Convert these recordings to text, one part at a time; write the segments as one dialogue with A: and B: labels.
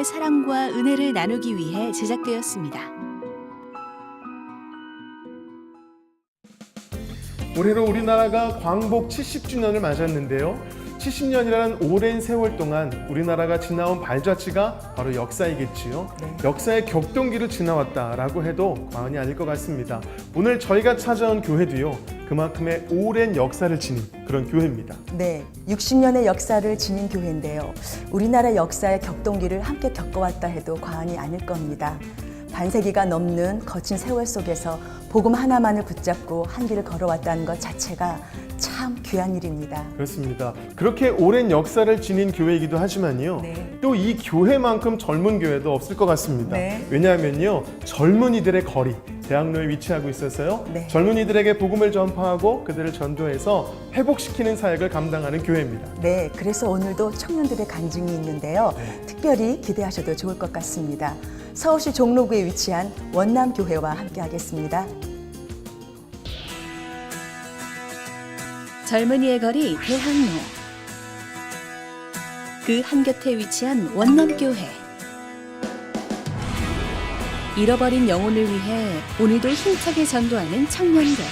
A: 하나님의 사랑과 은혜를 나누기 위해 제작되었습니다.
B: 올해로 우리나라가 광복 70주년을 맞았는데요. 70년이라는 오랜 세월 동안 우리나라가 지나온 발자취가 바로 역사이겠지요.
C: 네.
B: 역사의 격동기를 지나왔다라고 해도 과언이 아닐 것 같습니다. 오늘 저희가 찾아온 교회도요. 그만큼의 오랜 역사를 지닌 그런 교회입니다.
C: 네, 60년의 역사를 지닌 교회인데요. 우리나라 역사의 격동기를 함께 겪어왔다 해도 과언이 아닐 겁니다. 반세기가 넘는 거친 세월 속에서 복음 하나만을 붙잡고 한 길을 걸어왔다는 것 자체가 참 귀한 일입니다.
B: 그렇습니다. 그렇게 오랜 역사를 지닌 교회이기도 하지만요.
C: 네.
B: 또 이 교회만큼 젊은 교회도 없을 것 같습니다.
C: 네.
B: 왜냐하면요. 젊은이들의 거리, 대학로에 위치하고 있어서요.
C: 네.
B: 젊은이들에게 복음을 전파하고 그들을 전도해서 회복시키는 사역을 감당하는 교회입니다.
C: 네, 그래서 오늘도 청년들의 간증이 있는데요. 특별히 기대하셔도 좋을 것 같습니다. 서울시 종로구에 위치한 원남교회와 함께하겠습니다.
A: 젊은이의 거리 대학로. 그 한곁에 위치한 원남교회. 잃어버린 영혼을 위해 오늘도 힘차게 전도하는 청년들.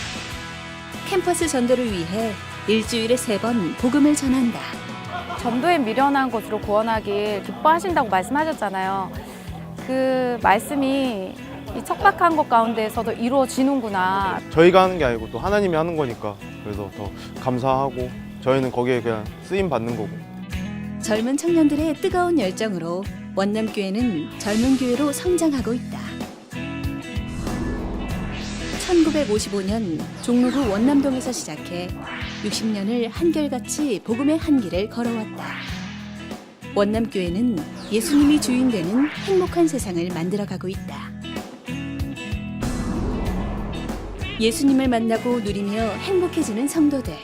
A: 캠퍼스 전도를 위해 일주일에 3번 복음을 전한다.
D: 전도에 미련한 것으로 구원하길 기뻐하신다고 말씀하셨잖아요. 그 말씀이 이 척박한 것 가운데서도 이루어지는구나.
E: 저희가 하는 게 아니고 또 하나님이 하는 거니까 그래서 더 감사하고 저희는 거기에 그냥 쓰임 받는 거고.
A: 젊은 청년들의 뜨거운 열정으로 원남교회는 젊은 교회로 성장하고 있다. 1955년 종로구 원남동에서 시작해 60년을 한결같이 복음의 한길을 걸어왔다. 원남교회는 예수님이 주인 되는 행복한 세상을 만들어가고 있다. 예수님을 만나고 누리며 행복해지는 성도들.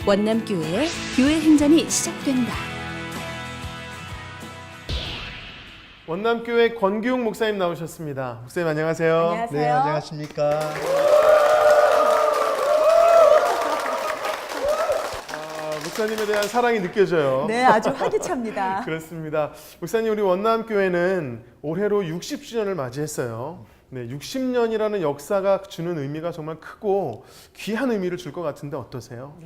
A: 원남교회의 교회 행전이 시작된다.
B: 원남교회 권기웅 목사님 나오셨습니다. 목사님 안녕하세요.
C: 안녕하세요.
F: 네, 안녕하십니까.
B: 목사님에 대한 사랑이 느껴져요.
C: 네, 아주 활기찹니다.
B: 그렇습니다. 목사님, 우리 원남교회는 올해로 60주년을 맞이했어요. 네, 60년이라는 역사가 주는 의미가 정말 크고 귀한 의미를 줄 것 같은데 어떠세요?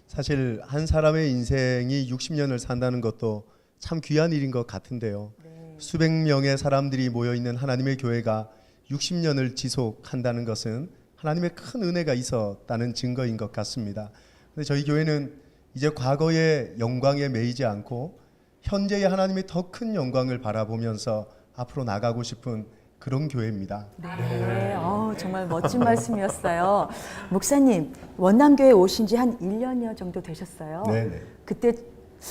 F: 사실 한 사람의 인생이 60년을 산다는 것도 참 귀한 일인 것 같은데요. 수백 명의 사람들이 모여있는 하나님의 교회가 60년을 지속한다는 것은 하나님의 큰 은혜가 있었다는 증거인 것 같습니다. 근데 저희 교회는 이제 과거의 영광에 매이지 않고 현재의 하나님의 더 큰 영광을 바라보면서 앞으로 나가고 싶은 그런 교회입니다.
C: 네, 정말 멋진 말씀이었어요. 목사님, 원남교회 오신 지 한 1년여 정도 되셨어요.
F: 네네.
C: 그때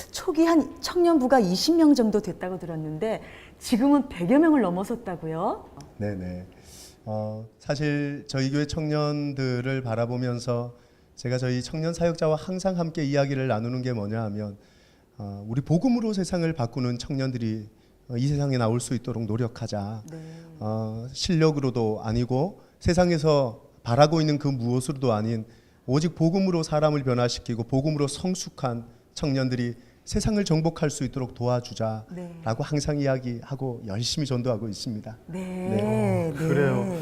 C: 초기 한 청년부가 20명 정도 됐다고 들었는데 지금은 100여 명을 넘어섰다고요?
F: 네네. 사실 저희 교회 청년들을 바라보면서 제가 저희 청년 사역자와 항상 함께 이야기를 나누는 게 뭐냐 하면 우리 복음으로 세상을 바꾸는 청년들이 이 세상에 나올 수 있도록 노력하자.
C: 네.
F: 실력으로도 아니고 세상에서 바라고 있는 그 무엇으로도 아닌 오직 복음으로 사람을 변화시키고 복음으로 성숙한 청년들이 세상을 정복할 수 있도록 도와주자라고
C: 네.
F: 항상 이야기하고 열심히 전도하고 있습니다.
C: 네.
B: 그래요.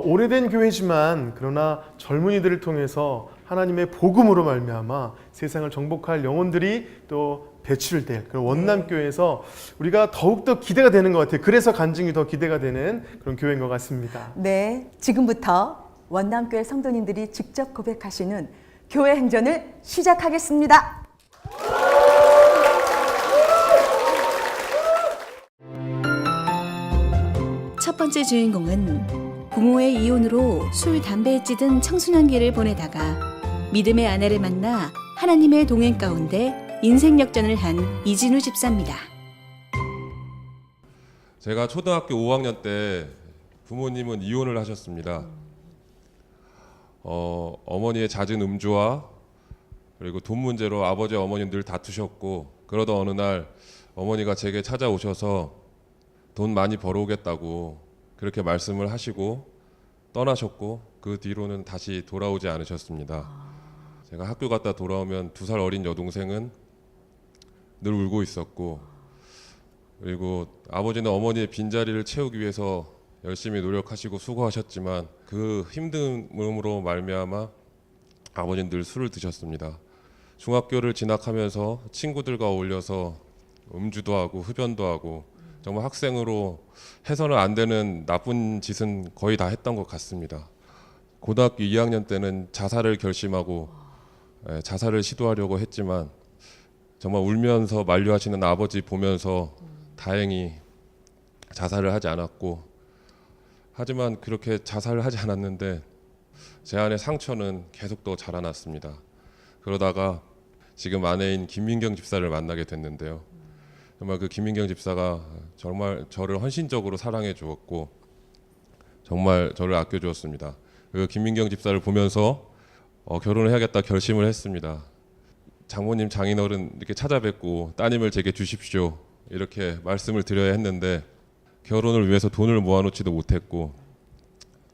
B: 오래된 교회지만 그러나 젊은이들을 통해서 하나님의 복음으로 말미암아 세상을 정복할 영혼들이 또 배출될 그런 원남교회에서 우리가 더욱더 기대가 되는 것 같아요. 그래서 간증이 더 기대가 되는 그런 교회인 것 같습니다.
C: 네, 지금부터 원남교회 성도님들이 직접 고백하시는 교회 행전을 시작하겠습니다.
A: 첫 번째 주인공은 부모의 이혼으로 술, 담배에 찌든 청소년기를 보내다가 믿음의 아내를 만나 하나님의 동행 가운데 인생 역전을 한 이진우 집사입니다.
G: 제가 초등학교 5학년 때 부모님은 이혼을 하셨습니다. 어머니의 잦은 음주와 그리고 돈 문제로 아버지 어머니는 늘 다투셨고, 그러다 어느 날 어머니가 제게 찾아오셔서 돈 많이 벌어오겠다고 그렇게 말씀을 하시고 떠나셨고, 그 뒤로는 다시 돌아오지 않으셨습니다. 제가 학교 갔다 돌아오면 2살 어린 여동생은 늘 울고 있었고, 그리고 아버지는 어머니의 빈자리를 채우기 위해서 열심히 노력하시고 수고하셨지만 그 힘듦으로 말미암아 아버지는 늘 술을 드셨습니다. 중학교를 진학하면서 친구들과 어울려서 음주도 하고 흡연도 하고 정말 학생으로 해서는 안 되는 나쁜 짓은 거의 다 했던 것 같습니다. 고등학교 2학년 때는 자살을 결심하고 자살을 시도하려고 했지만 정말 울면서 만류하시는 아버지 보면서 다행히 자살을 하지 않았고, 하지만 그렇게 자살을 하지 않았는데 제 안의 상처는 계속 더 자라났습니다. 그러다가 지금 아내인 김민경 집사를 만나게 됐는데요. 정말 그 김민경 집사가 정말 저를 헌신적으로 사랑해 주었고 정말 저를 아껴 주었습니다. 그 김민경 집사를 보면서 결혼을 해야겠다 결심을 했습니다. 장모님 장인어른 이렇게 찾아뵙고 따님을 제게 주십시오 이렇게 말씀을 드려야 했는데 결혼을 위해서 돈을 모아놓지도 못했고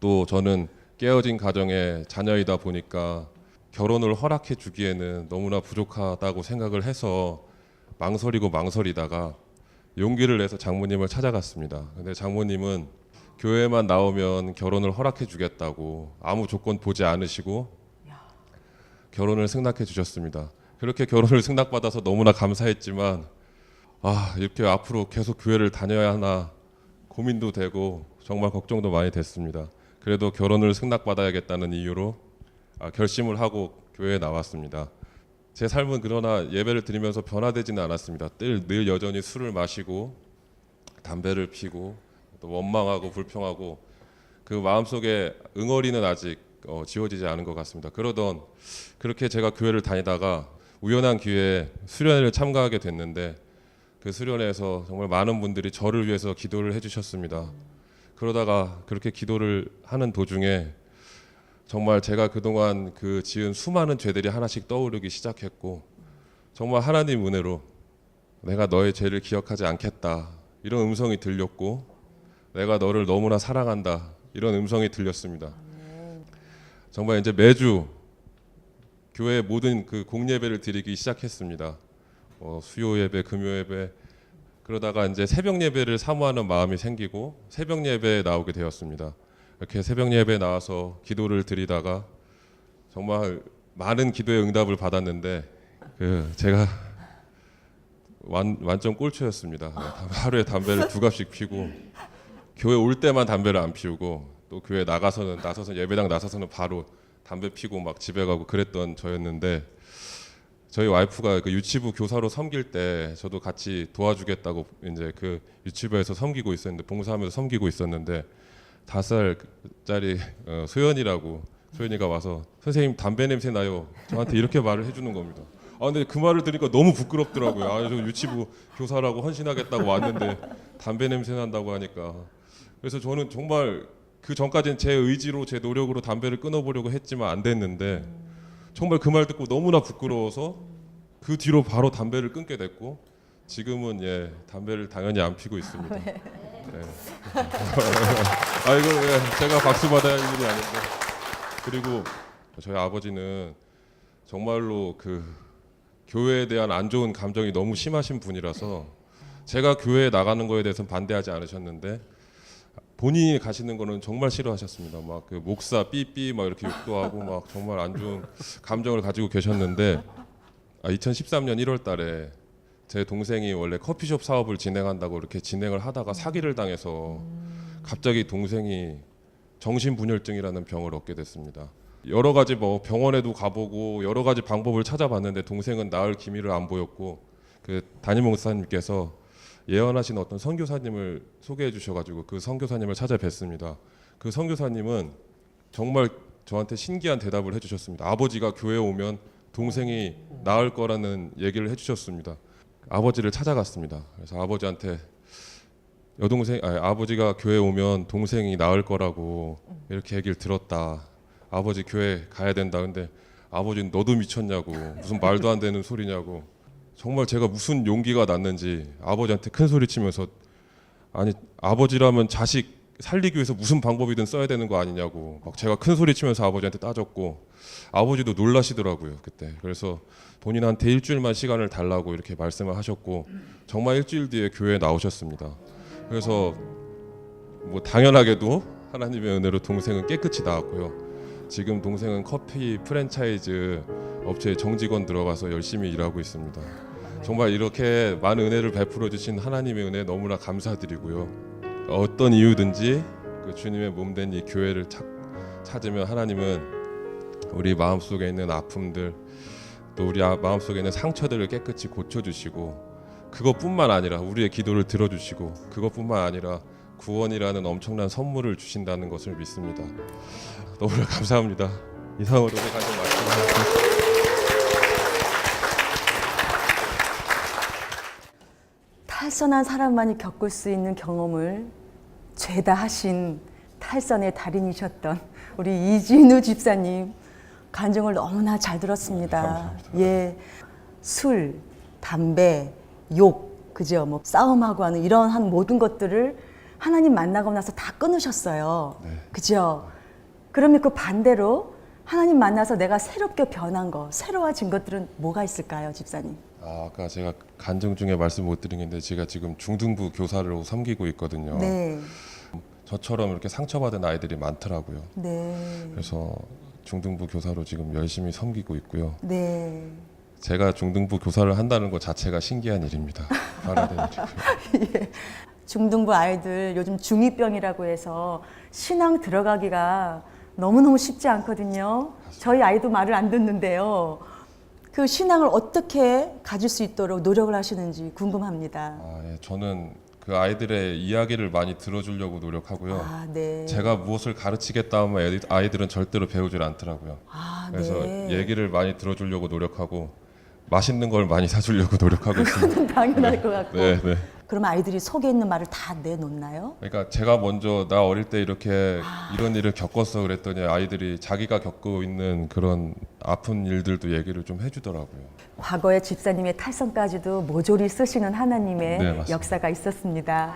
G: 또 저는 깨어진 가정의 자녀이다 보니까 결혼을 허락해 주기에는 너무나 부족하다고 생각을 해서 망설이다가 용기를 내서 장모님을 찾아갔습니다. 근데 장모님은 교회만 나오면 결혼을 허락해 주겠다고 아무 조건 보지 않으시고 결혼을 승낙해 주셨습니다. 그렇게 결혼을 승낙받아서 너무나 감사했지만 이렇게 앞으로 계속 교회를 다녀야 하나 고민도 되고 정말 걱정도 많이 됐습니다. 그래도 결혼을 승낙받아야겠다는 이유로 결심을 하고 교회에 나왔습니다. 제 삶은 그러나 예배를 드리면서 변화되지는 않았습니다. 늘 여전히 술을 마시고 담배를 피고 또 원망하고 불평하고 그 마음속에 응어리는 아직 지워지지 않은 것 같습니다. 그렇게 제가 교회를 다니다가 우연한 기회에 수련회를 참가하게 됐는데 그 수련회에서 정말 많은 분들이 저를 위해서 기도를 해주셨습니다. 그러다가 그렇게 기도를 하는 도중에 정말 제가 그동안 그 지은 수많은 죄들이 하나씩 떠오르기 시작했고 정말 하나님 은혜로 내가 너의 죄를 기억하지 않겠다 이런 음성이 들렸고 내가 너를 너무나 사랑한다 이런 음성이 들렸습니다. 정말 이제 매주 교회 모든 그 공예배를 드리기 시작했습니다. 수요 예배, 금요 예배 그러다가 이제 새벽 예배를 사모하는 마음이 생기고 새벽 예배에 나오게 되었습니다. 이렇게 새벽 예배에 나와서 기도를 드리다가 정말 많은 기도의 응답을 받았는데 제가 완전 꼴초였습니다. 하루에 담배를 2갑씩 피고 교회 올 때만 담배를 안 피우고 또 교회 나서서 예배당 나서서는 바로 담배 피고 막 집에 가고 그랬던 저였는데 저희 와이프가 그 유치부 교사로 섬길 때 저도 같이 도와주겠다고 이제 그 유치부에서 섬기고 있었는데 봉사하면서 섬기고 있었는데 5살짜리 소연이가 와서 선생님 담배 냄새 나요. 저한테 이렇게 말을 해주는 겁니다. 근데 그 말을 들으니까 너무 부끄럽더라고요. 저 유치부 교사라고 헌신하겠다고 왔는데 담배 냄새 난다고 하니까. 그래서 저는 정말 그 전까지는 제 의지로 제 노력으로 담배를 끊어보려고 했지만 안 됐는데 정말 그 말 듣고 너무나 부끄러워서 그 뒤로 바로 담배를 끊게 됐고 지금은 담배를 당연히 안 피고 있습니다. 네. 이거 제가 박수 받아야 할 일이 아닌데. 그리고 저희 아버지는 정말로 그 교회에 대한 안 좋은 감정이 너무 심하신 분이라서 제가 교회에 나가는 거에 대해서는 반대하지 않으셨는데 본인이 가시는 거는 정말 싫어하셨습니다. 막 그 목사 삐삐 막 이렇게 욕도 하고 막 정말 안 좋은 감정을 가지고 계셨는데 2013년 1월달에 제 동생이 원래 커피숍 사업을 진행한다고 이렇게 진행을 하다가 사기를 당해서 갑자기 동생이 정신분열증이라는 병을 얻게 됐습니다. 여러 가지 병원에도 가보고 여러 가지 방법을 찾아봤는데 동생은 나을 기미를 안 보였고 그 담임 목사님께서 예언하신 어떤 선교사님을 소개해 주셔가지고 그 선교사님을 찾아뵀습니다. 그 선교사님은 정말 저한테 신기한 대답을 해주셨습니다. 아버지가 교회에 오면 동생이 나을 거라는 얘기를 해주셨습니다. 아버지를 찾아갔습니다. 그래서 아버지한테 아버지가 교회에 오면 동생이 나을 거라고 이렇게 얘기를 들었다. 아버지 교회 가야 된다. 근데 아버지는 너도 미쳤냐고 무슨 말도 안 되는 소리냐고 정말 제가 무슨 용기가 났는지 아버지한테 큰 소리 치면서 아버지라면 자식 살리기 위해서 무슨 방법이든 써야 되는 거 아니냐고 막 제가 큰 소리 치면서 아버지한테 따졌고 아버지도 놀라시더라고요 그때. 그래서 본인한테 일주일만 시간을 달라고 이렇게 말씀을 하셨고 정말 일주일 뒤에 교회에 나오셨습니다. 그래서 뭐 당연하게도 하나님의 은혜로 동생은 깨끗이 나왔고요. 지금 동생은 커피 프랜차이즈 업체에 정직원 들어가서 열심히 일하고 있습니다. 정말 이렇게 많은 은혜를 베풀어 주신 하나님의 은혜 너무나 감사드리고요. 어떤 이유든지 그 주님의 몸된 이 교회를 찾으면 하나님은 우리 마음속에 있는 아픔들 또 우리 마음속에 있는 상처들을 깨끗이 고쳐주시고 그것뿐만 아니라 우리의 기도를 들어주시고 그것뿐만 아니라 구원이라는 엄청난 선물을 주신다는 것을 믿습니다. 너무나 감사합니다. 이상으로 제가 좀 말씀드렸습니다.
C: 탈선한 사람만이 겪을 수 있는 경험을 죄다 하신 탈선의 달인이셨던 우리 이진우 집사님 간증을 너무나 잘 들었습니다.
G: 감사합니다.
C: 예, 술, 담배, 욕, 그죠? 뭐 싸움하고 하는 이런 모든 것들을 하나님 만나고 나서 다 끊으셨어요.
G: 네.
C: 그죠? 그러면 그 반대로 하나님 만나서 내가 새롭게 변한 거, 새로워진 것들은 뭐가 있을까요, 집사님?
G: 아까 제가 간증 중에 말씀 못 드린 건데 제가 지금 중등부 교사로 섬기고 있거든요.
C: 네,
G: 저처럼 이렇게 상처받은 아이들이 많더라고요.
C: 네,
G: 그래서 중등부 교사로 지금 열심히 섬기고 있고요.
C: 네.
G: 제가 중등부 교사를 한다는 것 자체가 신기한 일입니다. 알아야 일이고요.
C: 중등부 아이들 요즘 중2병이라고 해서 신앙 들어가기가 너무너무 쉽지 않거든요. 저희 아이도 말을 안 듣는데요. 그 신앙을 어떻게 가질 수 있도록 노력을 하시는지 궁금합니다.
G: 예, 저는 그 아이들의 이야기를 많이 들어주려고 노력하고요.
C: 아, 네.
G: 제가 무엇을 가르치겠다 하면 아이들은 절대로 배우질 않더라고요.
C: 아,
G: 그래서
C: 네.
G: 얘기를 많이 들어주려고 노력하고 맛있는 걸 많이 사주려고 노력하고 있습니다.
C: 당연할 것 같고.
G: 네, 네.
C: 그럼 아이들이 속에 있는 말을 다 내놓나요?
G: 그러니까 제가 먼저 나 어릴 때 이렇게 이런 일을 겪었어 그랬더니 아이들이 자기가 겪고 있는 그런 아픈 일들도 얘기를 좀 해주더라고요.
C: 과거에 집사님의 탈선까지도 모조리 쓰시는 하나님의
G: 네, 맞습니다.
C: 역사가 있었습니다.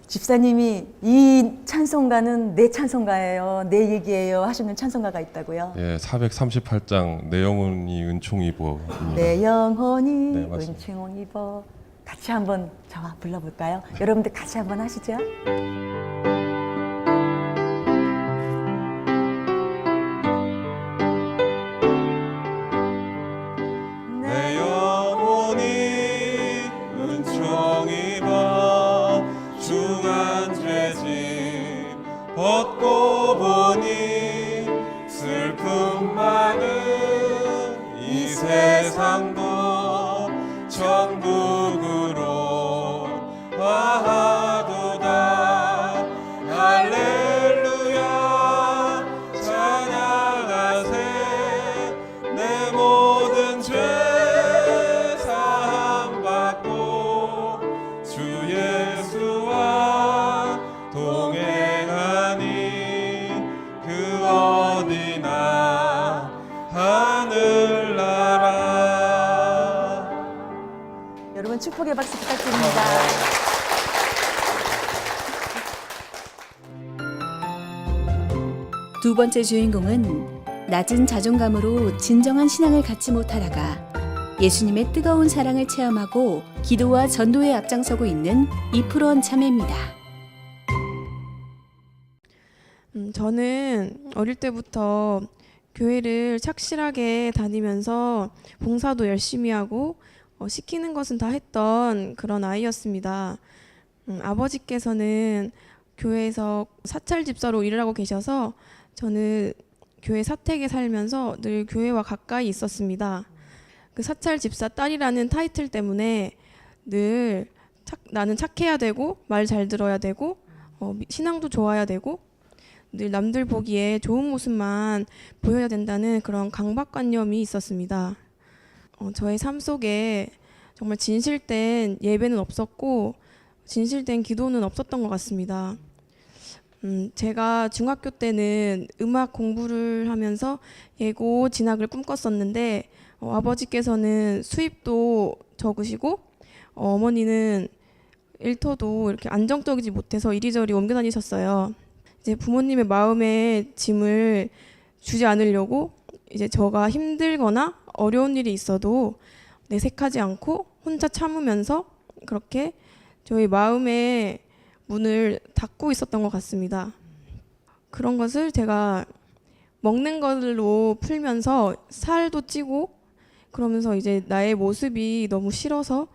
C: 집사님이 이 찬송가는 내 찬송가예요, 내 얘기예요 하시는 찬송가가 있다고요?
G: 예, 438장 내 영혼이 은총 입어입니다.
C: 내 영혼이
G: 네, 맞습니다.
C: 은총 입어. 같이 한번 저와 불러볼까요? 여러분들 같이 한번 하시죠.
E: 내 영혼이 은총 입어 중한 죄짐 벗고 보니 슬픔 많은 이 세상도 천국으로 아하도다. 할렐루야 찬양하세. 내 모든 죄 사함받고 주 예수와 동행하니 그 어디나 하늘나라.
C: 여러분 축복의 박수 부탁드립니다.
A: 두 번째 주인공은 낮은 자존감으로 진정한 신앙을 갖지 못하다가 예수님의 뜨거운 사랑을 체험하고 기도와 전도에 앞장서고 있는 이프론 참회입니다.
H: 저는 어릴 때부터 교회를 착실하게 다니면서 봉사도 열심히 하고 시키는 것은 다 했던 그런 아이였습니다. 아버지께서는 교회에서 사찰 집사로 일을 하고 계셔서 저는 교회 사택에 살면서 늘 교회와 가까이 있었습니다. 그 사찰 집사 딸이라는 타이틀 때문에 늘 나는 착해야 되고 말 잘 들어야 되고 신앙도 좋아야 되고 늘 남들 보기에 좋은 모습만 보여야 된다는 그런 강박관념이 있었습니다. 저의 삶 속에 정말 진실된 예배는 없었고 진실된 기도는 없었던 것 같습니다. 제가 중학교 때는 음악 공부를 하면서 예고 진학을 꿈꿨었는데 아버지께서는 수입도 적으시고 어머니는 일터도 이렇게 안정적이지 못해서 이리저리 옮겨 다니셨어요. 이제 부모님의 마음의 짐을 주지 않으려고 이제 저가 힘들거나 어려운 일이 있어도 내색하지 않고 혼자 참으면서 그렇게 저희 마음의 문을 닫고 있었던 것 같습니다. 그런 것을 제가 먹는 걸로 풀면서 살도 찌고 그러면서 이제 나의 모습이 너무 싫어서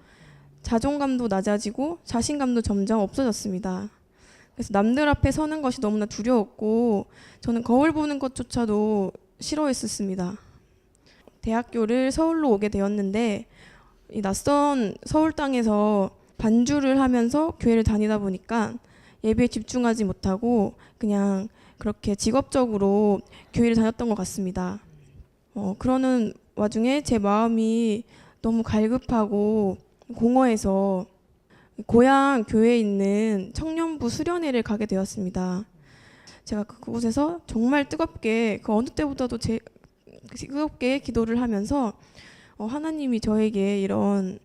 H: 자존감도 낮아지고 자신감도 점점 없어졌습니다. 그래서 남들 앞에 서는 것이 너무나 두려웠고 저는 거울 보는 것조차도 싫어했었습니다. 대학교를 서울로 오게 되었는데 이 낯선 서울 땅에서 반주를 하면서 교회를 다니다 보니까 예배에 집중하지 못하고 그냥 그렇게 직업적으로 교회를 다녔던 것 같습니다. 그러는 와중에 제 마음이 너무 갈급하고 공허해서 고향 교회에 있는 청년부 수련회를 가게 되었습니다. 제가 그곳에서 정말 뜨겁게 그 어느 때보다도 뜨겁게 기도를 하면서 하나님이 저에게 이런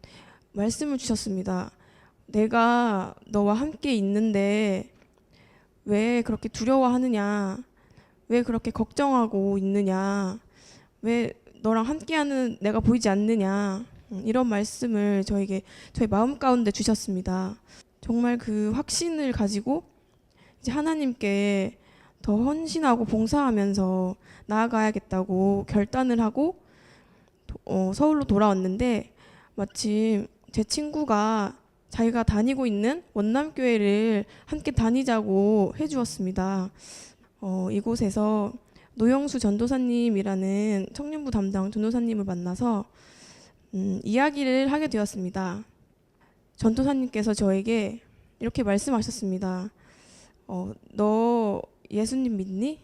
H: 말씀을 주셨습니다. 내가 너와 함께 있는데 왜 그렇게 두려워하느냐? 왜 그렇게 걱정하고 있느냐? 왜 너랑 함께하는 내가 보이지 않느냐? 이런 말씀을 저희 마음 가운데 주셨습니다. 정말 그 확신을 가지고 이제 하나님께 더 헌신하고 봉사하면서 나아가야겠다고 결단을 하고 서울로 돌아왔는데 마침 제 친구가 자기가 다니고 있는 원남교회를 함께 다니자고 해주었습니다. 이곳에서 노영수 전도사님이라는 청년부 담당 전도사님을 만나서 이야기를 하게 되었습니다. 전도사님께서 저에게 이렇게 말씀하셨습니다. 너 예수님 믿니?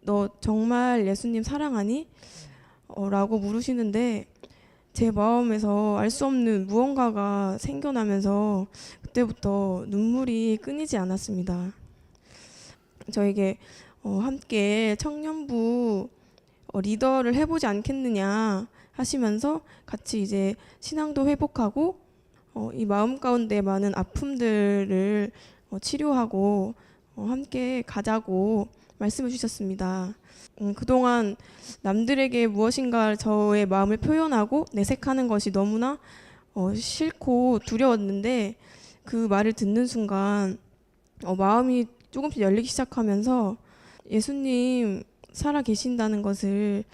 H: 너 정말 예수님 사랑하니? 라고 물으시는데 제 마음에서 알 수 없는 무언가가 생겨나면서 그때부터 눈물이 끊이지 않았습니다. 저에게 함께 청년부 리더를 해보지 않겠느냐 하시면서 같이 이제 신앙도 회복하고 이 마음 가운데 많은 아픔들을 치료하고 함께 가자고 말씀을 주셨습니다. 그동안 남들에게 무엇인가 저의 마음을 표현하고 내색하는 것이 너무나 싫고 두려웠는데 그 말을 듣는 순간 마음이 조금씩 열리기 시작하면서 예수님 살아 계신다는 것을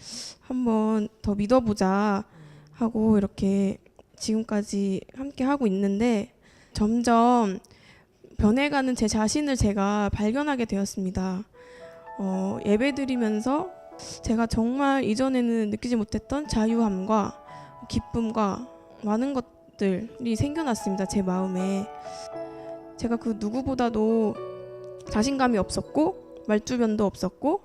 H: 한번 더 믿어보자 하고 이렇게 지금까지 함께 하고 있는데 점점 변해가는 제 자신을 제가 발견하게 되었습니다. 예배드리면서 제가 정말 이전에는 느끼지 못했던 자유함과 기쁨과 많은 것들이 생겨났습니다. 제 마음에. 제가 그 누구보다도 자신감이 없었고 말주변도 없었고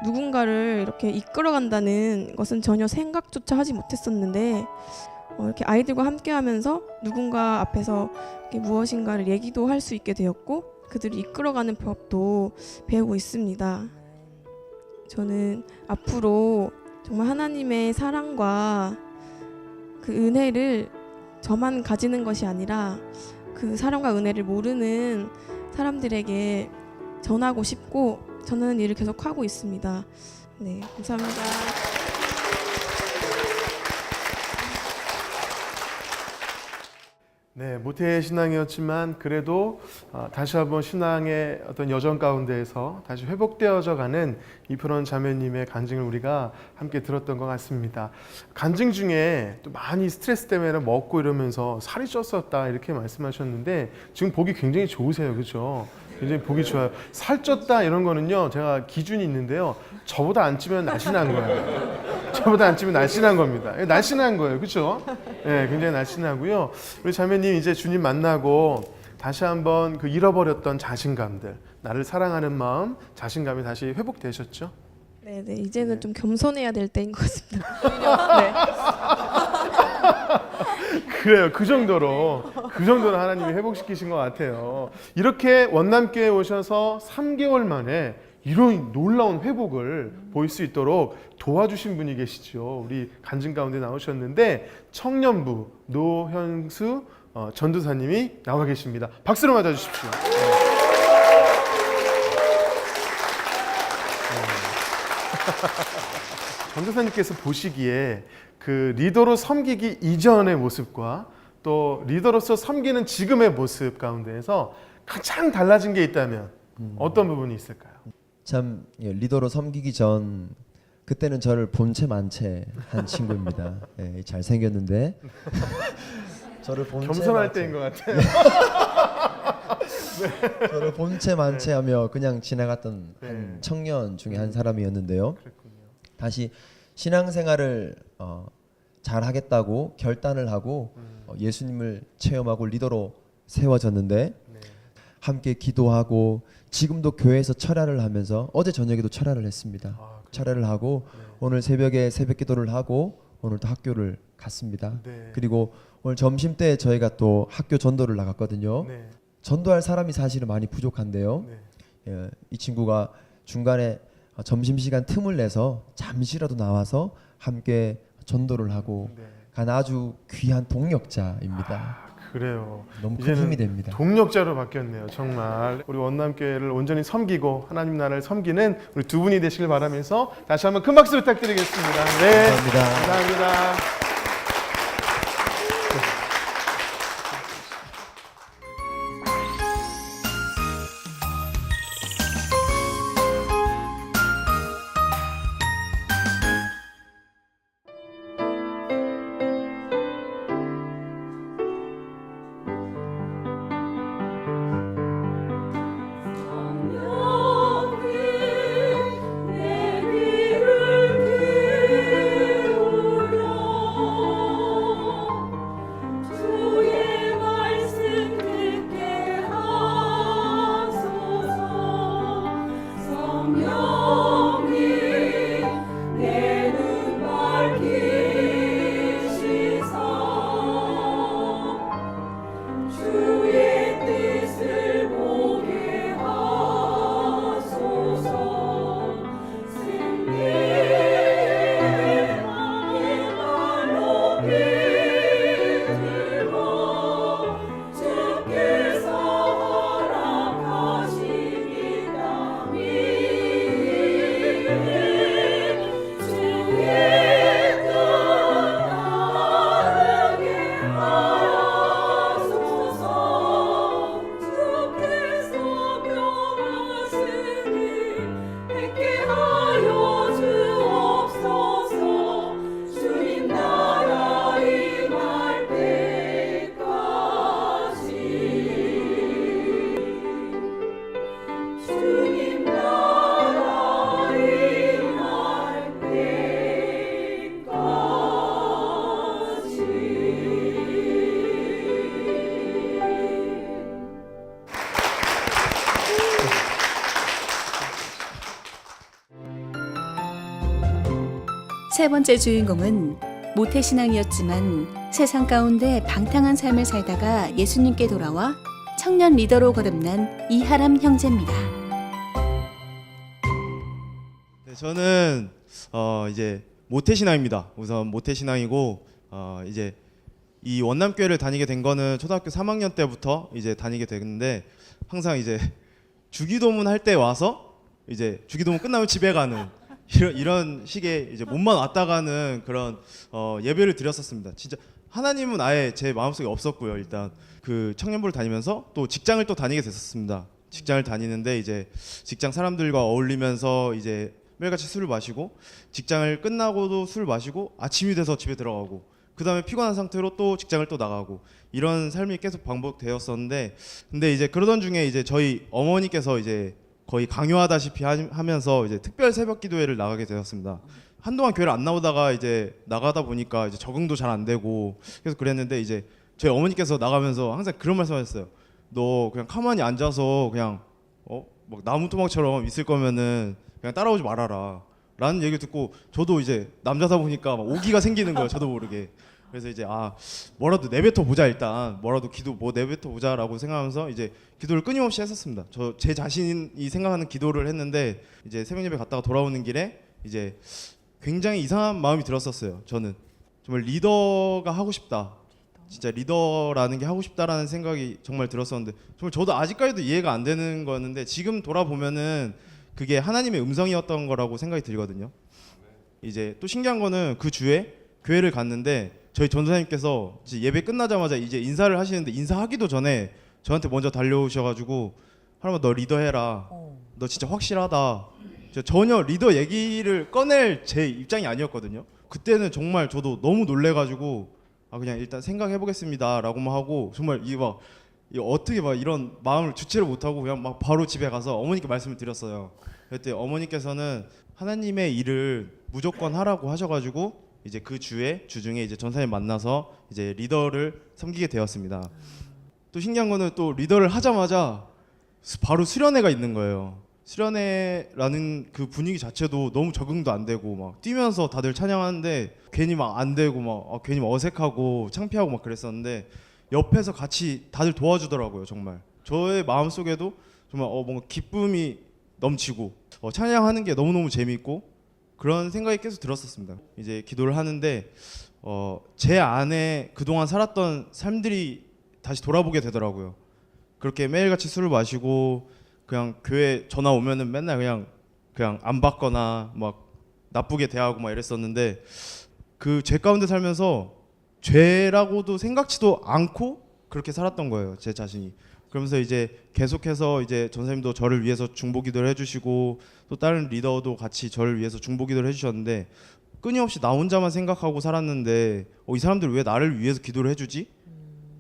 H: 누군가를 이렇게 이끌어간다는 것은 전혀 생각조차 하지 못했었는데 이렇게 아이들과 함께하면서 누군가 앞에서 이렇게 무엇인가를 얘기도 할 수 있게 되었고 그들을 이끌어가는 법도 배우고 있습니다. 저는 앞으로 정말 하나님의 사랑과 그 은혜를 저만 가지는 것이 아니라 그 사랑과 은혜를 모르는 사람들에게 전하고 싶고 저는 일을 계속 하고 있습니다. 네, 감사합니다.
B: 네, 모태 신앙이었지만 그래도 다시 한번 신앙의 어떤 여정 가운데에서 다시 회복되어져 가는 이프론 자매님의 간증을 우리가 함께 들었던 것 같습니다. 간증 중에 또 많이 스트레스 때문에 먹고 이러면서 살이 쪘었다 이렇게 말씀하셨는데 지금 보기 굉장히 좋으세요, 그렇죠? 굉장히 보기 좋아요. 살쪘다 이런 거는요, 제가 기준이 있는데요. 저보다 안 찌면 날씬한 거예요. 저보다 안 찌면 날씬한 겁니다. 날씬한 거예요, 그렇죠? 네, 굉장히 날씬하고요. 우리 자매님 이제 주님 만나고 다시 한번 그 잃어버렸던 자신감들, 나를 사랑하는 마음, 자신감이 다시 회복되셨죠?
H: 네, 이제는 좀 겸손해야 될 때인 것 같습니다. 네.
B: 그래요. 그 정도로 하나님이 회복시키신 것 같아요. 이렇게 원남교회에 오셔서 3개월 만에 이런 놀라운 회복을 보일 수 있도록 도와주신 분이 계시죠. 우리 간증 가운데 나오셨는데 청년부 노현수 전도사님이 나와 계십니다. 박수로 맞아주십시오. 전도사님께서 보시기에 그 리더로 섬기기 이전의 모습과 또 리더로서 섬기는 지금의 모습 가운데에서 가장 달라진 게 있다면 어떤 부분이 있을까요?
I: 참 리더로 섬기기 전 그때는 저를 본체 만체 한 친구입니다. 예, 잘 생겼는데 저를 본체
B: 겸손할
I: 만체,
B: 때인 것 같아요.
I: 저를 본체 만체하며 그냥 지나갔던 한 청년 중에 한 사람이었는데요.
B: 그랬군요.
I: 다시 신앙생활을 잘 하겠다고 결단을 하고 예수님을 체험하고 리더로 세워졌는데
B: 네.
I: 함께 기도하고 지금도 교회에서 철야를 하면서 어제 저녁에도 철야를 했습니다. 철야를 하고
B: 네.
I: 오늘 새벽에 새벽 기도를 하고 오늘도 학교를 갔습니다.
B: 네.
I: 그리고 오늘 점심 때 저희가 또 학교 전도를 나갔거든요.
B: 네.
I: 전도할 사람이 사실은 많이 부족한데요.
B: 네.
I: 예, 이 친구가 중간에 점심시간 틈을 내서 잠시라도 나와서 함께 전도를 하고
B: 네.
I: 간 아주 귀한 동력자입니다.
B: 그래요.
I: 너무 큰
B: 이제는
I: 힘이 됩니다.
B: 동력자로 바뀌었네요. 정말 우리 원남교회를 온전히 섬기고 하나님 나라를 섬기는 우리 두 분이 되시길 바라면서 다시 한번 큰 박수 부탁드리겠습니다. 네,
I: 감사합니다.
B: 감사합니다.
A: 세 번째 주인공은 모태신앙이었지만 세상 가운데 방탕한 삶을 살다가 예수님께 돌아와 청년 리더로 거듭난 이하람 형제입니다.
E: 네, 저는 이제 모태신앙입니다. 우선 모태신앙이고 이제 이 원남교회를 다니게 된 거는 초등학교 3학년 때부터 이제 다니게 됐는데 항상 이제 주기도문 할 때 와서 이제 주기도문 끝나면 집에 가는 이런 식의 이제 몸만 왔다 가는 그런 예배를 드렸었습니다. 진짜 하나님은 아예 제 마음속에 없었고요. 일단 그 청년부를 다니면서 또 직장을 또 다니게 됐었습니다. 직장을 다니는데 이제 직장 사람들과 어울리면서 이제 매일같이 술을 마시고 직장을 끝나고도 술을 마시고 아침이 돼서 집에 들어가고 그 다음에 피곤한 상태로 또 직장을 또 나가고 이런 삶이 계속 반복되었었는데 근데 이제 그러던 중에 이제 저희 어머니께서 이제 거의 강요하다시피 하면서 이제 특별 새벽 기도회를 나가게 되었습니다. 한동안 교회를 안 나오다가 이제 나가다 보니까 이제 적응도 잘 안 되고 계속 그랬는데 이제 저희 어머니께서 나가면서 항상 그런 말씀하셨어요. 너 그냥 가만히 앉아서 그냥 막 나무토막처럼 있을 거면은 그냥 따라오지 말아라. 라는 얘기를 듣고 저도 이제 남자다 보니까 막 오기가 생기는 거예요. 저도 모르게. 그래서 이제 뭐라도 내뱉어 보자 일단 뭐라도 기도 뭐 내뱉어 보자라고 생각하면서 이제 기도를 끊임없이 했었습니다. 저 제 자신이 생각하는 기도를 했는데 이제 새벽 예배 갔다가 돌아오는 길에 이제 굉장히 이상한 마음이 들었었어요. 저는 정말 리더가 하고 싶다. 진짜 리더라는 게 하고 싶다라는 생각이 정말 들었었는데 정말 저도 아직까지도 이해가 안 되는 거였는데 지금 돌아보면은 그게 하나님의 음성이었던 거라고 생각이 들거든요. 이제 또 신기한 거는 그 주에 교회를 갔는데 저희 전도사님께서 이제 예배 끝나자마자 이제 인사를 하시는데 인사하기도 전에 저한테 먼저 달려오셔가지고 하나만 너 리더해라. 너 진짜 확실하다. 전혀 리더 얘기를 꺼낼 제 입장이 아니었거든요. 그때는 정말 저도 너무 놀래가지고 그냥 일단 생각해 보겠습니다라고만 하고 정말 이게 막 어떻게 막 이런 마음을 주체를 못하고 그냥 막 바로 집에 가서 어머니께 말씀을 드렸어요. 그때 어머니께서는 하나님의 일을 무조건 하라고 하셔가지고 이제 그 주중에 이제 전사님 만나서 이제 리더를 섬기게 되었습니다. 또 신기한 거는 또 리더를 하자마자 바로 수련회가 있는 거예요. 수련회라는 그 분위기 자체도 너무 적응도 안 되고 막 뛰면서 다들 찬양하는데 괜히 막 안 되고 막 괜히 막 어색하고 창피하고 막 그랬었는데 옆에서 같이 다들 도와주더라고요. 정말 저의 마음속에도 정말 뭔가 기쁨이 넘치고 찬양하는 게 너무너무 재미있고 그런 생각이 계속 들었었습니다. 이제 기도를 하는데 제 안에 그동안 살았던 삶들이 다시 돌아보게 되더라고요. 그렇게 매일같이 술을 마시고 그냥 교회 전화 오면은 맨날 그냥 안 받거나 막 나쁘게 대하고 막 이랬었는데 그 죄 가운데 살면서 죄라고도 생각지도 않고 그렇게 살았던 거예요. 제 자신이. 그러면서 이제 계속해서 이제 전사님도 저를 위해서 중보기도를 해주시고 또 다른 리더도 같이 저를 위해서 중보기도를 해주셨는데 끊임없이 나 혼자만 생각하고 살았는데 이 사람들 왜 나를 위해서 기도를 해주지?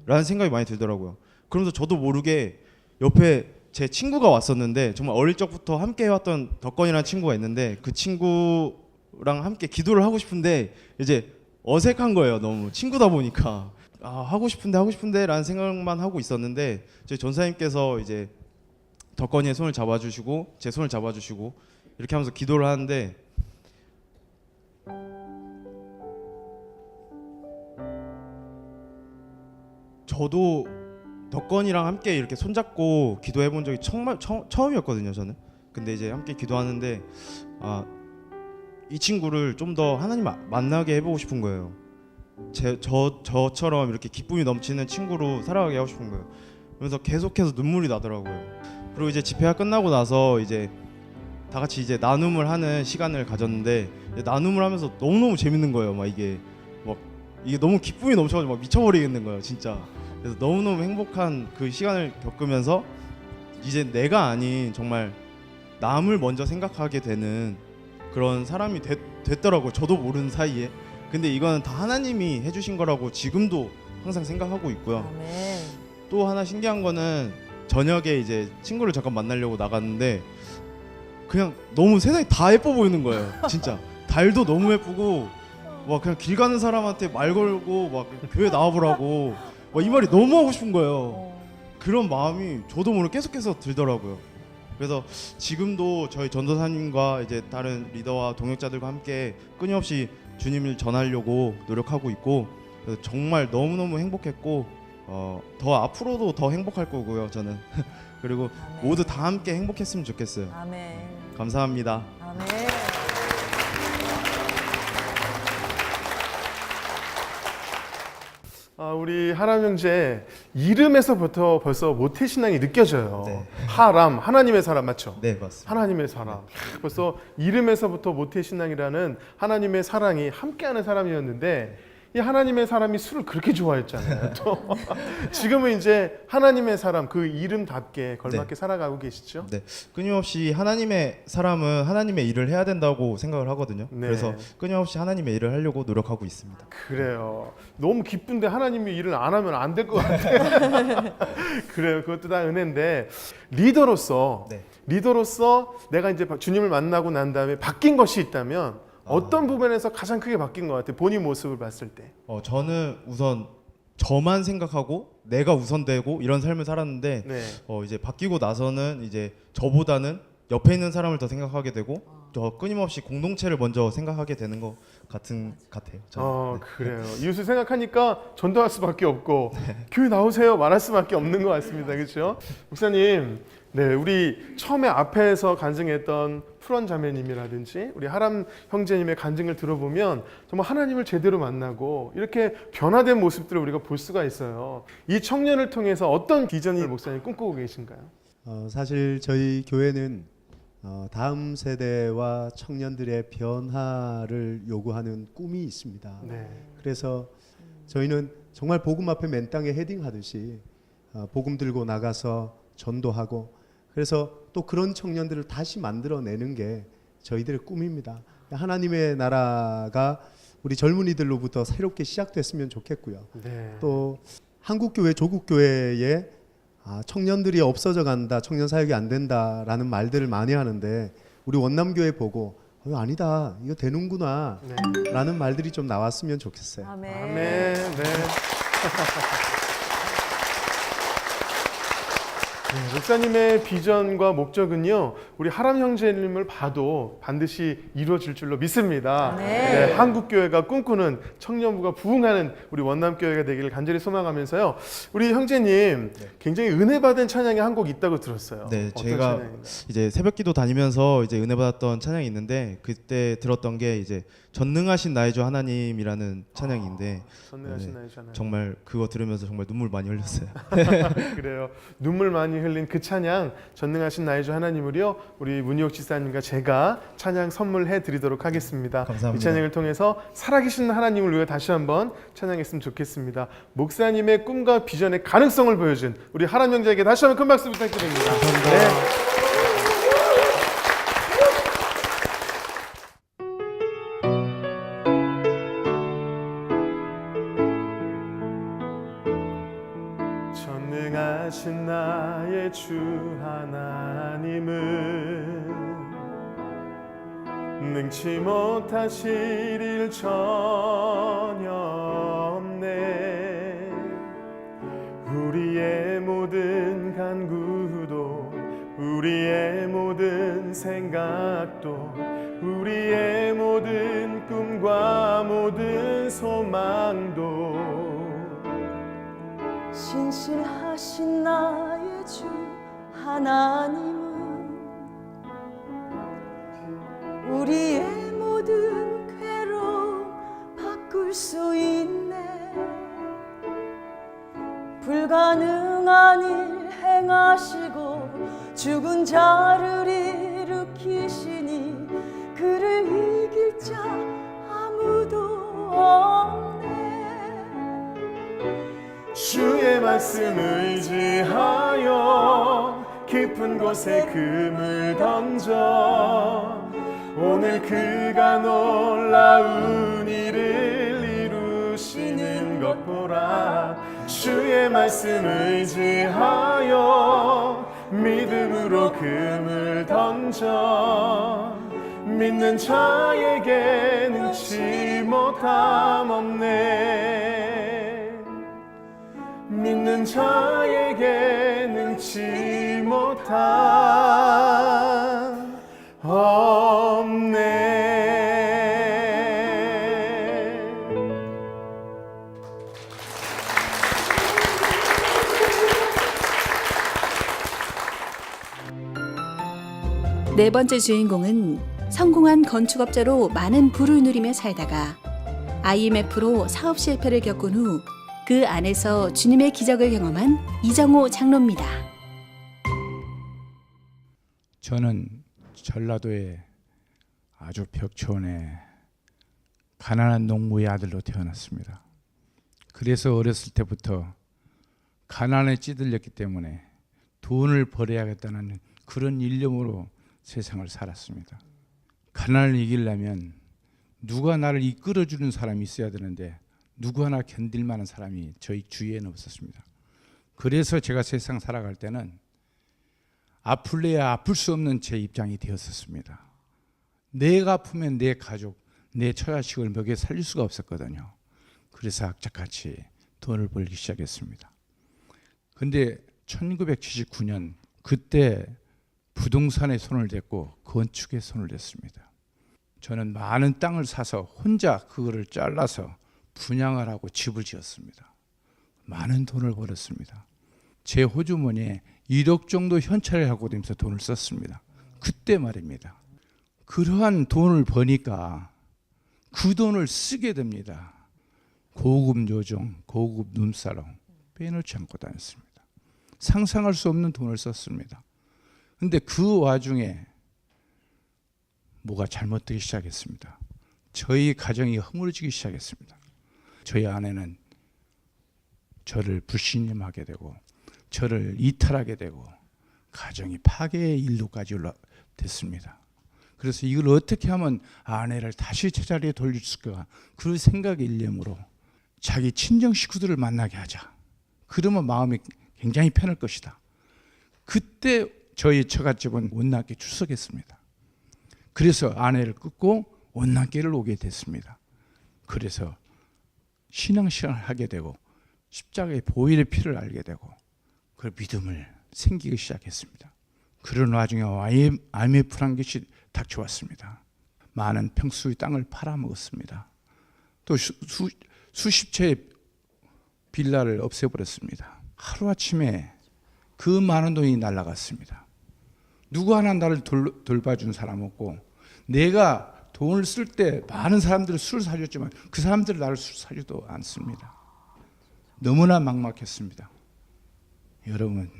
E: 라는 생각이 많이 들더라고요. 그러면서 저도 모르게 옆에 제 친구가 왔었는데 정말 어릴 적부터 함께 해왔던 덕건이라는 친구가 있는데 그 친구랑 함께 기도를 하고 싶은데 이제 어색한 거예요. 너무 친구다 보니까 하고 싶은데 라는 생각만 하고 있었는데 저희 전사님께서 이제 덕건이의 손을 잡아주시고 제 손을 잡아주시고 이렇게 하면서 기도를 하는데 저도 덕건이랑 함께 이렇게 손잡고 기도해 본 적이 정말 처음이었거든요. 저는. 근데 이제 함께 기도하는데 이 친구를 좀 더 하나님 만나게 해보고 싶은 거예요. 저처럼 이렇게 기쁨이 넘치는 친구로 살아가게 하고 싶은 거예요. 그래서 계속해서 눈물이 나더라고요. 그리고 이제 집회가 끝나고 나서 이제 다 같이 이제 나눔을 하는 시간을 가졌는데 나눔을 하면서 너무너무 재밌는 거예요. 막 이게 너무 기쁨이 넘쳐가지고 막 미쳐버리겠는 거예요. 진짜. 그래서 너무너무 행복한 그 시간을 겪으면서 이제 내가 아닌 정말 남을 먼저 생각하게 되는 그런 사람이 됐더라고요. 저도 모르는 사이에. 근데 이거는 다 하나님이 해주신 거라고 지금도 항상 생각하고 있고요.
C: 아멘.
E: 또 하나 신기한 거는 저녁에 이제 친구를 잠깐 만나려고 나갔는데 그냥 너무 세상이 다 예뻐 보이는 거예요. 진짜 달도 너무 예쁘고 막 그냥 길 가는 사람한테 말 걸고 막 교회 나와보라고 이 말이 너무 하고 싶은 거예요. 그런 마음이 저도 모르게 계속해서 들더라고요. 그래서 지금도 저희 전도사님과 이제 다른 리더와 동역자들과 함께 끊임없이 주님을 전하려고 노력하고 있고 그래서 정말 너무너무 행복했고 더 앞으로도 더 행복할 거고요. 저는 그리고
C: 아멘.
E: 모두 다 함께 행복했으면 좋겠어요.
C: 아멘.
E: 감사합니다.
C: 아멘.
B: 우리 하람 형제 이름에서부터 벌써 모태신앙이 느껴져요.
I: 네.
B: 하람, 하나님의 사람 맞죠?
I: 네, 맞습니다.
B: 하나님의 사람. 벌써 이름에서부터 모태신앙이라는 하나님의 사랑이 함께하는 사람이었는데 이 하나님의 사람이 술을 그렇게 좋아했잖아요. 또 지금은 이제 하나님의 사람 그 이름답게 걸맞게 살아가고 계시죠?
E: 네, 끊임없이 하나님의 사람은 하나님의 일을 해야 된다고 생각을 하거든요.
B: 네.
E: 그래서 끊임없이 하나님의 일을 하려고 노력하고 있습니다.
B: 그래요. 너무 기쁜데 하나님이 일을 안 하면 안 될 것 같아요. 그래요. 그것도 다 은혜인데 리더로서 내가 이제 주님을 만나고 난 다음에 바뀐 것이 있다면 어떤 부분에서 가장 크게 바뀐 것 같아요? 본인 모습을 봤을 때.
E: 저는 우선 저만 생각하고 내가 우선되고 이런 삶을 살았는데
B: 네.
E: 이제 바뀌고 나서는 이제 저보다는 옆에 있는 사람을 더 생각하게 되고 끊임없이 공동체를 먼저 생각하게 되는 것 같아요. 저는.
B: 그래요. 이웃을 생각하니까 전도할 수밖에 없고 교회 나오세요 말할 수밖에 없는 것 같습니다. 그렇죠? 목사님, 네, 우리 처음에 앞에서 간증했던 푸런 자매님이라든지 우리 하람 형제님의 간증을 들어보면 정말 하나님을 제대로 만나고 이렇게 변화된 모습들을 우리가 볼 수가 있어요. 이 청년을 통해서 어떤 비전을 목사님 꿈꾸고 계신가요?
F: 사실 저희 교회는 다음 세대와 청년들의 변화를 요구하는 꿈이 있습니다.
B: 네.
F: 그래서 저희는 정말 복음 앞에 맨 땅에 헤딩하듯이 복음 들고 나가서 전도하고, 그래서 또 그런 청년들을 다시 만들어내는 게 저희들의 꿈입니다. 하나님의 나라가 우리 젊은이들로부터 새롭게 시작됐으면 좋겠고요.
B: 네.
F: 또 한국교회, 조국교회에 청년들이 없어져 간다, 청년 사역이 안 된다라는 말들을 많이 하는데 우리 원남교회 보고 아니다, 이거 되는구나 라는 말들이 좀 나왔으면 좋겠어요.
C: 아멘.
B: 아멘. 네. 네, 목사님의 비전과 목적은요, 우리 하람 형제님을 봐도 반드시 이루어질 줄로 믿습니다.
C: 네.
B: 네, 한국교회가 꿈꾸는 청년부가 부흥하는 우리 원남교회가 되기를 간절히 소망하면서요. 우리 형제님, 굉장히 은혜 받은 찬양이 한 곡 있다고 들었어요.
E: 네,
B: 어떤
E: 제가
B: 찬양인가요?
E: 이제 새벽기도 다니면서 이제 은혜 받았던 찬양이 있는데 그때 들었던 게 이제 전능하신 나의 주 하나님이라는 찬양인데
B: 전능하신 나의 주 하나님.
E: 정말 그거 들으면서 정말 눈물 많이 흘렸어요.
B: 그래요. 눈물 많이 흘린 그 찬양, 전능하신 나의 주 하나님을요, 우리 문희옥 지사님과 제가 찬양 선물해 드리도록 하겠습니다.
E: 감사합니다.
B: 이 찬양을 통해서 살아계신 하나님을 위해 다시 한번 찬양했으면 좋겠습니다. 목사님의 꿈과 비전의 가능성을 보여준 우리 하람 형제에게 다시 한번 큰 박수 부탁드립니다.
E: 감사합니다.
B: 네. 전능하신 나의 주 하나님은 능치 못하실 일 전혀 없네. 우리의 모든 간구도 우리의 모든 생각도 우리의 모든 꿈과 모든 소망도
C: 신실하신 나의 주 하나님은 우리의 모든 괴로움 바꿀 수 있네. 불가능한 일 행하시고 죽은 자를 일으키시니 그를 이길 자 아무도 없네.
B: 주의 말씀 의지하여 깊은 곳에 금을 던져 오늘 그가 놀라운 일을 이루시는 것 보라. 주의 말씀 의지하여 믿음으로 금을 던져 믿는 자에게 능치 못함 없네. 믿는 자에게 능치 못함 없네.
A: 네 번째 주인공은 성공한 건축업자로 많은 부를 누리며 살다가 IMF로 사업 실패를 겪은 후 그 안에서 주님의 기적을 경험한 이정호 장로입니다.
J: 저는 전라도의 아주 벽촌에 가난한 농부의 아들로 태어났습니다. 그래서 어렸을 때부터 가난에 찌들렸기 때문에 돈을 벌어야겠다는 그런 일념으로 세상을 살았습니다. 가난을 이기려면 누가 나를 이끌어주는 사람이 있어야 되는데 누구 하나 견딜 만한 사람이 저희 주위에는 없었습니다. 그래서 제가 세상 살아갈 때는 아플래야 아플 수 없는 제 입장이 되었었습니다. 내가 아프면 내 가족, 내 처자식을 먹여 살릴 수가 없었거든요. 그래서 악착같이 돈을 벌기 시작했습니다. 근데 1979년 그때 부동산에 손을 댔고 건축에 손을 댔습니다. 저는 많은 땅을 사서 혼자 그거를 잘라서 분양을 하고 집을 지었습니다. 많은 돈을 벌었습니다. 제 호주머니에 1억 정도 현찰을 하고 다니면서 돈을 썼습니다. 그때 말입니다. 그러한 돈을 버니까 그 돈을 쓰게 됩니다. 고급 요정, 고급 룸사롱 빼놓지 않고 다녔습니다. 상상할 수 없는 돈을 썼습니다. 근데 그 와중에 뭐가 잘못되기 시작했습니다. 저희 가정이 허물어지기 시작했습니다. 저희 아내는 저를 불신임하게 되고 저를 이탈하게 되고 가정이 파괴의 일로까지 됐습니다. 그래서 이걸 어떻게 하면 아내를 다시 제자리에 돌릴 수 있을까, 그 생각의 일념으로 자기 친정 식구들을 만나게 하자. 그러면 마음이 굉장히 편할 것이다. 그때 저희 처갓집은 원남교에 출석했습니다. 그래서 아내를 끊고 원남교를 오게 됐습니다. 그래서 신앙생활을 하게 되고 십자가의 보혈의 피를 알게 되고 그 믿음을 생기기 시작했습니다. 그런 와중에 IMF라는 것이 닥쳐왔습니다. 많은 평수의 땅을 팔아먹었습니다. 또 수십 채의 빌라를 없애버렸습니다. 하루아침에 그 많은 돈이 날아갔습니다. 누구 하나 나를 돌봐준 사람 없고, 내가 돈을 쓸 때 많은 사람들을 술을 사줬지만 그 사람들은 나를 술 사주도 않습니다. 너무나 막막했습니다. 여러분,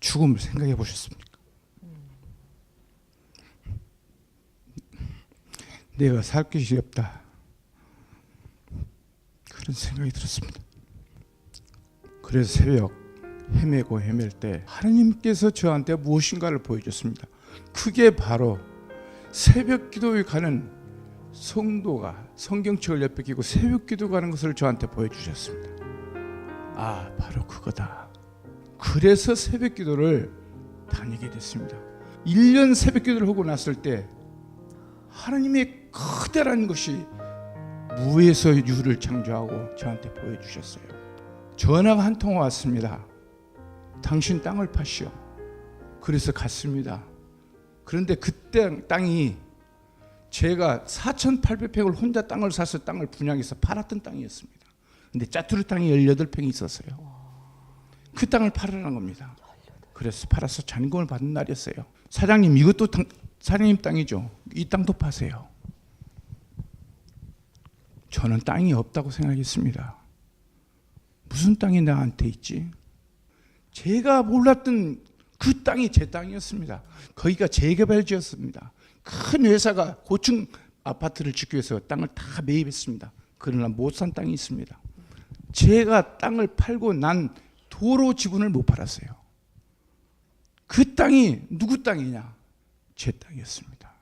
J: 죽음을 생각해 보셨습니까? 내가 살 것이 없다, 그런 생각이 들었습니다. 그래서 새벽 헤매고 헤맬 때 하나님께서 저한테 무엇인가를 보여줬습니다. 그게 바로 새벽 기도에 가는 성도가 성경책을 옆에 끼고 새벽 기도 가는 것을 저한테 보여주셨습니다. 아, 바로 그거다. 그래서 새벽 기도를 다니게 됐습니다. 1년 새벽 기도를 하고 났을 때 하나님의 커다란 것이 무에서 유를 창조하고 저한테 보여주셨어요. 전화가 한 통 왔습니다. 당신 땅을 파시오. 그래서 갔습니다. 그런데 그때 땅이 제가 4,800평을 혼자 땅을 사서 땅을 분양해서 팔았던 땅이었습니다. 근데 짜투리 땅이 18평이 있었어요. 그 땅을 팔으라는 겁니다. 그래서 팔아서 잔금을 받는 날이었어요. 사장님, 이것도 사장님 땅이죠. 이 땅도 파세요. 저는 땅이 없다고 생각했습니다. 무슨 땅이 나한테 있지? 제가 몰랐던 그 땅이 제 땅이었습니다. 거기가 재개발지였습니다. 큰 회사가 고층 아파트를 짓기 위해서 땅을 다 매입했습니다. 그러나 못 산 땅이 있습니다. 제가 땅을 팔고 난 도로 지분을 못 팔았어요. 그 땅이 누구 땅이냐? 제 땅이었습니다.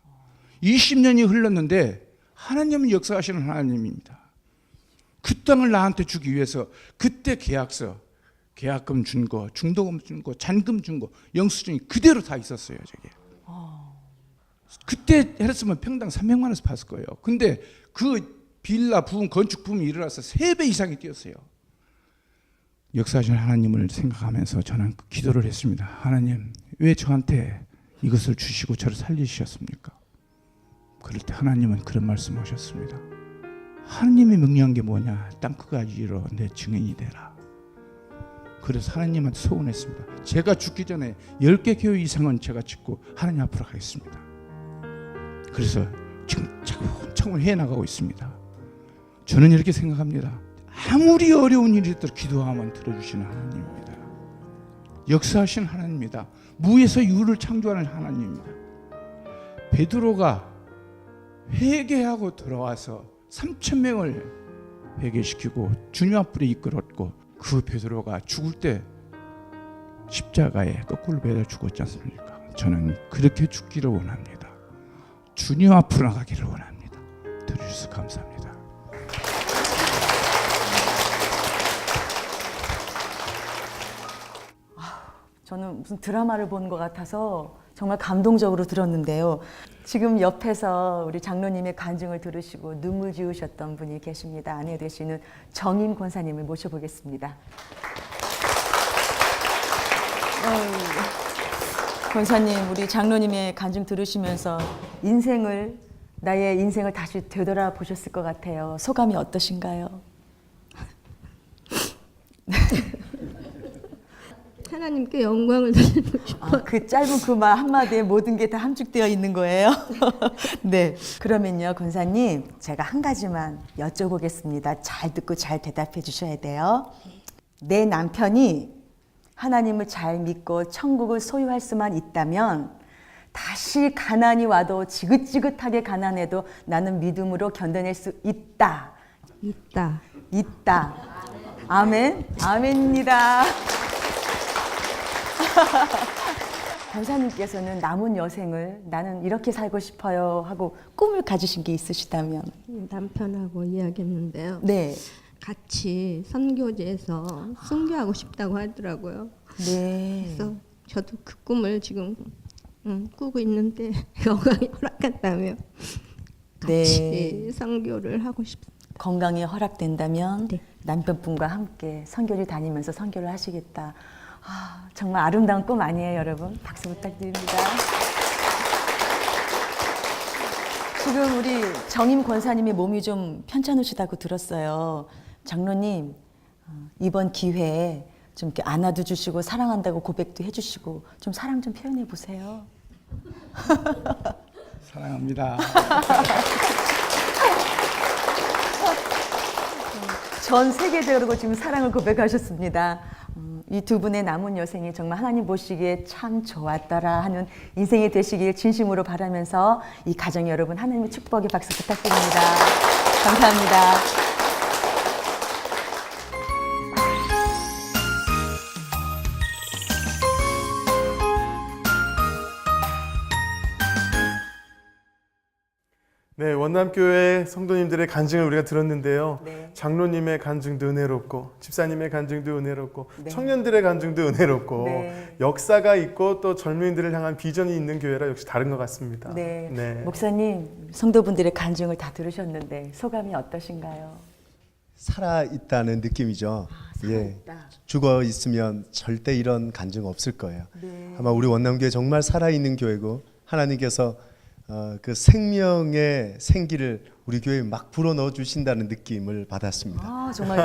J: 20년이 흘렀는데 하나님은 역사하시는 하나님입니다. 그 땅을 나한테 주기 위해서 그때 계약서, 계약금 준 거, 중도금 준 거, 잔금 준 거, 영수증이 그대로 다 있었어요. 저게. 그때 했으면 평당 300만 원에서 팔았을 거예요. 근데 그 빌라 부분, 건축 부분이 일어나서 3배 이상이 뛰었어요. 역사하시는 하나님을 생각하면서 저는 기도를 했습니다. 하나님, 왜 저한테 이것을 주시고 저를 살리셨습니까? 그럴 때 하나님은 그런 말씀 하셨습니다. 하나님이 명령한 게 뭐냐? 땅끝까지 이르러 내 증인이 되라. 그래서 하나님한테 소원했습니다. 제가 죽기 전에 10개 교회 이상은 제가 짓고 하나님 앞으로 가겠습니다. 그래서 지금 차근차근 해나가고 있습니다. 저는 이렇게 생각합니다. 아무리 어려운 일이 있더라도 기도하면 들어주시는 하나님입니다. 역사하시는 하나님입니다. 무에서 유를 창조하는 하나님입니다. 베드로가 회개하고 돌아와서 3,000명을 회개시키고 주님 앞으로 이끌었고, 그 베드로가 죽을 때 십자가에 거꾸로 매달 죽었지 않습니까? 저는 그렇게 죽기를 원합니다. 주님 앞으로 나가기를 원합니다. 들어주셔서 감사합니다.
C: 저는 무슨 드라마를 본 것 같아서 정말 감동적으로 들었는데요. 지금 옆에서 우리 장로님의 간증을 들으시고 눈물 지으셨던 분이 계십니다. 아내 되시는 정임 권사님을 모셔보겠습니다. 권사님, 우리 장로님의 간증 들으시면서 나의 인생을 다시 되돌아보셨을 것 같아요. 소감이 어떠신가요?
K: 하나님께 영광을 돌리고 싶어요.
C: 그 짧은 그 말 한마디에 모든 게 다 함축되어 있는 거예요. 네. 그러면요, 권사님, 제가 한 가지만 여쭤보겠습니다. 잘 듣고 잘 대답해 주셔야 돼요. 내 남편이 하나님을 잘 믿고 천국을 소유할 수만 있다면 다시 가난이 와도 지긋지긋하게 가난해도 나는 믿음으로 견뎌낼 수 있다.
K: 있다.
C: 있다. 아멘. 아멘입니다. 권사님께서는 남은 여생을 나는 이렇게 살고 싶어요 하고 꿈을 가지신 게 있으시다면?
K: 남편하고 이야기했는데요.
C: 네.
K: 같이 선교지에서 순교하고 싶다고 하더라고요.
C: 네.
K: 그래서 저도 그 꿈을 지금 꾸고 있는데 건강이 허락한다면 같이 선교를 하고 싶습니다.
C: 건강이 허락된다면
K: 네.
C: 남편분과 함께 선교를 다니면서 선교를 하시겠다. 아, 정말 아름다운 꿈 아니에요, 여러분? 박수 부탁드립니다. 지금 우리 정임 권사님의 몸이 좀 편찮으시다고 들었어요. 장로님, 이번 기회에 좀 이렇게 안아도 주시고 사랑한다고 고백도 해주시고 좀 사랑 좀 표현해 보세요.
J: 사랑합니다.
C: 전 세계적으로 지금 사랑을 고백하셨습니다. 이 두 분의 남은 여생이 정말 하나님 보시기에 참 좋았더라 하는 인생이 되시길 진심으로 바라면서 이 가정 여러분 하나님의 축복의 박수 부탁드립니다. 감사합니다.
B: 네, 원남교회 성도님들의 간증을 우리가 들었는데요.
C: 네.
B: 장로님의 간증도 은혜롭고 집사님의 간증도 은혜롭고
C: 네.
B: 청년들의 간증도 은혜롭고
C: 네.
B: 역사가 있고 또 젊은이들을 향한 비전이 있는 교회라 역시 다른 것 같습니다.
C: 네.
B: 네.
C: 목사님, 성도분들의 간증을 다 들으셨는데 소감이 어떠신가요?
F: 살아 있다는 느낌이죠.
C: 살아있다.
F: 죽어 있으면 절대 이런 간증 없을 거예요.
C: 네.
F: 아마 우리 원남교회 정말 살아 있는 교회고 하나님께서 그 생명의 생기를 우리 교회에 막 불어넣어 주신다는 느낌을 받았습니다.
C: 아, 정말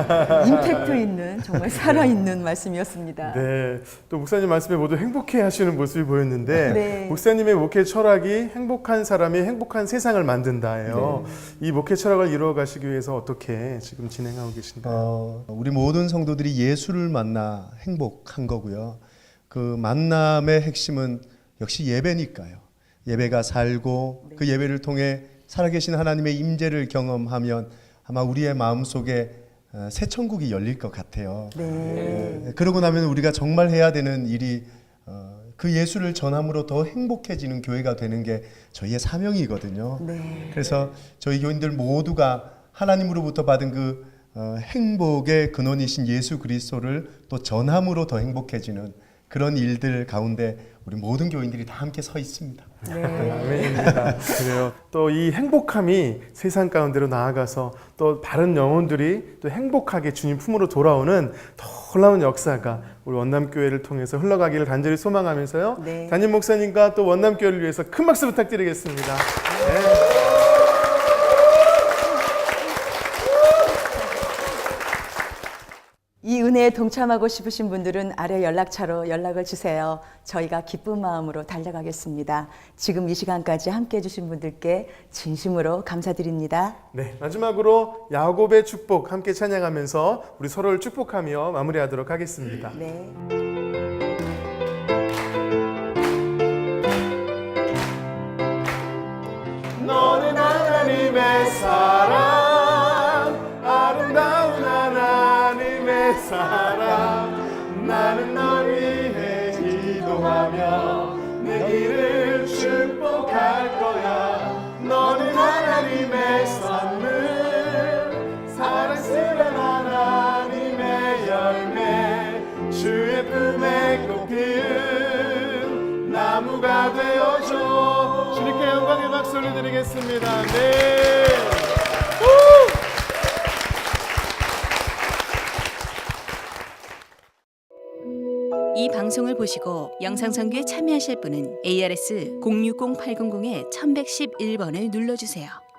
C: 임팩트 있는 정말 살아있는 말씀이었습니다.
B: 네, 또 목사님 말씀에 모두 행복해 하시는 모습이 보였는데
C: 네.
B: 목사님의 목회 철학이 행복한 사람이 행복한 세상을 만든다예요. 이 목회 철학을 이루어 가시기 위해서 어떻게 지금 진행하고 계신가요?
F: 우리 모든 성도들이 예수를 만나 행복한 거고요. 그 만남의 핵심은 역시 예배니까요. 예배가 살고 그 예배를 통해 살아계신 하나님의 임재를 경험하면 아마 우리의 마음속에 새 천국이 열릴 것 같아요.
C: 네.
F: 그러고 나면 우리가 정말 해야 되는 일이 그 예수를 전함으로 더 행복해지는 교회가 되는 게 저희의 사명이거든요.
C: 네.
F: 그래서 저희 교인들 모두가 하나님으로부터 받은 그 행복의 근원이신 예수 그리스도를 또 전함으로 더 행복해지는 그런 일들 가운데 우리 모든 교인들이 다 함께 서 있습니다.
C: 네.
B: 아멘입니다. 그래요. 또 이 행복함이 세상 가운데로 나아가서 또 다른 영혼들이 또 행복하게 주님 품으로 돌아오는 더 놀라운 역사가 우리 원남교회를 통해서 흘러가기를 간절히 소망하면서요.
C: 네.
B: 담임 목사님과 또 원남교회를 위해서 큰 박수 부탁드리겠습니다. 네.
C: 이 은혜에 동참하고 싶으신 분들은 아래 연락처로 연락을 주세요. 저희가 기쁜 마음으로 달려가겠습니다. 지금 이 시간까지 함께해 주신 분들께 진심으로 감사드립니다.
B: 네, 마지막으로 야곱의 축복 함께 찬양하면서 우리 서로를 축복하며 마무리하도록 하겠습니다.
C: 네.
B: 너는 하나님의 사랑, 아름다운 하나님의 사랑. 나는 널 위해 기도하며 내 길을 축복할 거야. 너는 하나님의 선물, 사랑스런 하나님의 열매, 주의 품에 꽃 피운 나무가 되어줘. 주님께 영광의 박수 올려드리겠습니다. 네.
A: 이 방송 방송을 보시고 영상 선교에 참여하실 분은 ARS 060-800-1111번을 눌러주세요.